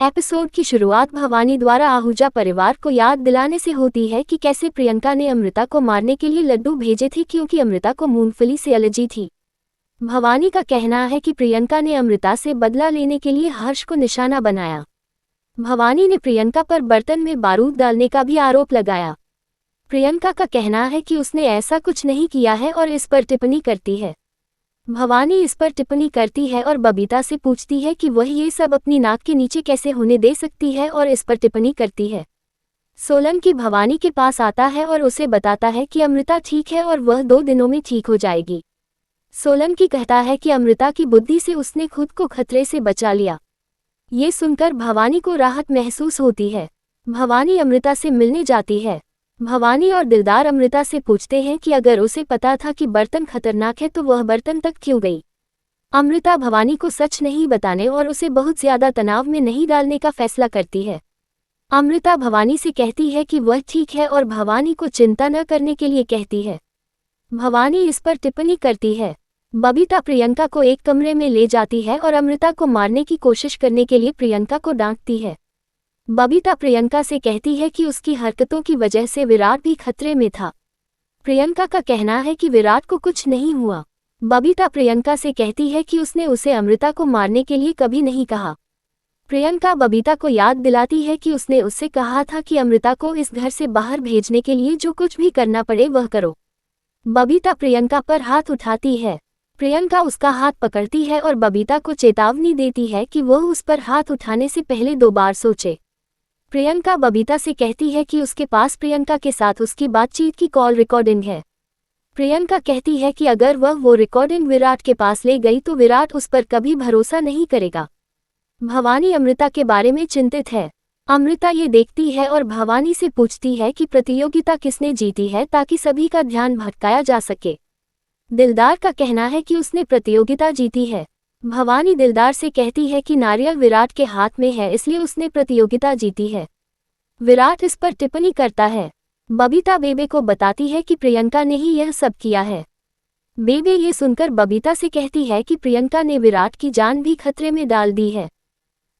Episode की शुरुआत भवानी द्वारा आहूजा परिवार को याद दिलाने से होती है कि कैसे प्रियंका ने अमृता को मारने के लिए लड्डू भेजे थे क्योंकि अमृता को मूंगफली से एलर्जी थी। भवानी का कहना है कि प्रियंका ने अमृता से बदला लेने के लिए हर्ष को निशाना बनाया। भवानी ने प्रियंका पर बर्तन में बारूद डालने का भी आरोप लगाया। प्रियंका का कहना है कि उसने ऐसा कुछ नहीं किया है और इस पर टिप्पणी करती है। भवानी इस पर टिप्पणी करती है और बबीता से पूछती है कि वह ये सब अपनी नाक के नीचे कैसे होने दे सकती है और इस पर टिप्पणी करती है। सोलंकी भवानी के पास आता है और उसे बताता है कि अमृता ठीक है और वह 2 दिनों में ठीक हो जाएगी। सोलंकी कहता है कि अमृता की बुद्धि से उसने खुद को खतरे से बचा लिया। ये सुनकर भवानी को राहत महसूस होती है। भवानी अमृता से मिलने जाती है। भवानी और दिलदार अमृता से पूछते हैं कि अगर उसे पता था कि बर्तन खतरनाक है तो वह बर्तन तक क्यों गई। अमृता भवानी को सच नहीं बताने और उसे बहुत ज्यादा तनाव में नहीं डालने का फैसला करती है। अमृता भवानी से कहती है कि वह ठीक है और भवानी को चिंता न करने के लिए कहती है। भवानी इस पर टिप्पणी करती है। बबीता प्रियंका को एक कमरे में ले जाती है और अमृता को मारने की कोशिश करने के लिए प्रियंका को डांटती है। बबीता प्रियंका से कहती है कि उसकी हरकतों की वजह से विराट भी खतरे में था। प्रियंका का कहना है कि विराट को कुछ नहीं हुआ। बबीता प्रियंका से कहती है कि उसने उसे अमृता को मारने के लिए कभी नहीं कहा। प्रियंका बबीता को याद दिलाती है कि उसने उससे कहा था कि अमृता को इस घर से बाहर भेजने के लिए जो कुछ भी करना पड़े वह करो। बबीता प्रियंका पर हाथ उठाती है। प्रियंका उसका हाथ पकड़ती है और बबीता को चेतावनी देती है कि वह उस पर हाथ उठाने से पहले 2 बार सोचे। प्रियंका बबीता से कहती है कि उसके पास प्रियंका के साथ उसकी बातचीत की कॉल रिकॉर्डिंग है। प्रियंका कहती है कि अगर वह वो रिकॉर्डिंग विराट के पास ले गई तो विराट उस पर कभी भरोसा नहीं करेगा। भवानी अमृता के बारे में चिंतित है। अमृता ये देखती है और भवानी से पूछती है कि प्रतियोगिता किसने जीती है ताकि सभी का ध्यान भटकाया जा सके। दिलदार का कहना है कि उसने प्रतियोगिता जीती है। भवानी दिलदार से कहती है कि नारियल विराट के हाथ में है इसलिए उसने प्रतियोगिता जीती है। विराट इस पर टिप्पणी करता है। बबीता बेबे को बताती है कि प्रियंका ने ही यह सब किया है। बेबे ये सुनकर बबीता से कहती है कि प्रियंका ने विराट की जान भी खतरे में डाल दी है।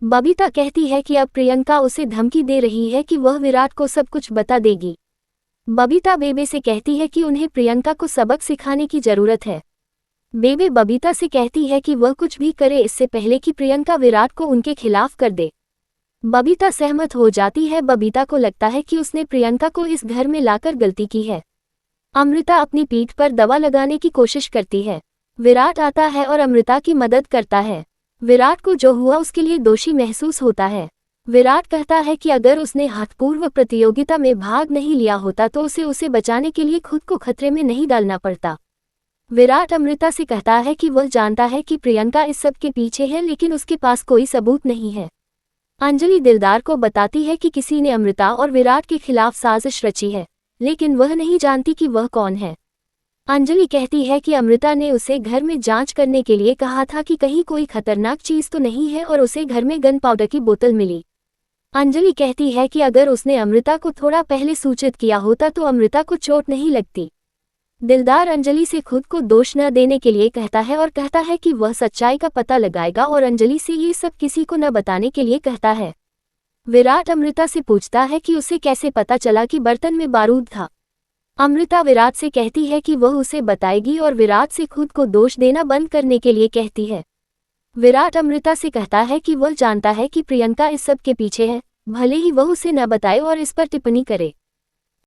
बबीता कहती है कि अब प्रियंका उसे धमकी दे रही है कि वह विराट को सब कुछ बता देगी। बबीता बेबे से कहती है कि उन्हें प्रियंका को सबक सिखाने की जरूरत है। बेबे बबीता से कहती है कि वह कुछ भी करे इससे पहले कि प्रियंका विराट को उनके खिलाफ कर दे। बबीता सहमत हो जाती है। बबीता को लगता है कि उसने प्रियंका को इस घर में लाकर गलती की है। अमृता अपनी पीठ पर दवा लगाने की कोशिश करती है। विराट आता है और अमृता की मदद करता है। विराट को जो हुआ उसके लिए दोषी महसूस होता है। विराट कहता है कि अगर उसने हठपूर्व प्रतियोगिता में भाग नहीं लिया होता तो उसे बचाने के लिए खुद को खतरे में नहीं डालना पड़ता। विराट अमृता से कहता है कि वह जानता है कि प्रियंका इस सब के पीछे है लेकिन उसके पास कोई सबूत नहीं है। अंजलि दिलदार को बताती है कि किसी ने अमृता और विराट के खिलाफ साजिश रची है लेकिन वह नहीं जानती कि वह कौन है। अंजलि कहती है कि अमृता ने उसे घर में जांच करने के लिए कहा था कि कहीं कोई खतरनाक चीज तो नहीं है और उसे घर में गन पाउडर की बोतल मिली। अंजलि कहती है कि अगर उसने अमृता को थोड़ा पहले सूचित किया होता तो अमृता को चोट नहीं लगती। दिलदार अंजलि से खुद को दोष न देने के लिए कहता है और कहता है कि वह सच्चाई का पता लगाएगा और अंजलि से ये सब किसी को न बताने के लिए कहता है। विराट अमृता से पूछता है कि उसे कैसे पता चला कि बर्तन में बारूद था। अमृता विराट से कहती है कि वह उसे बताएगी और विराट से खुद को दोष देना बंद करने के लिए कहती है। विराट अमृता से कहता है कि वह जानता है कि प्रियंका इस सब के पीछे है, भले ही वह उसे न बताए और इस पर टिप्पणी करे।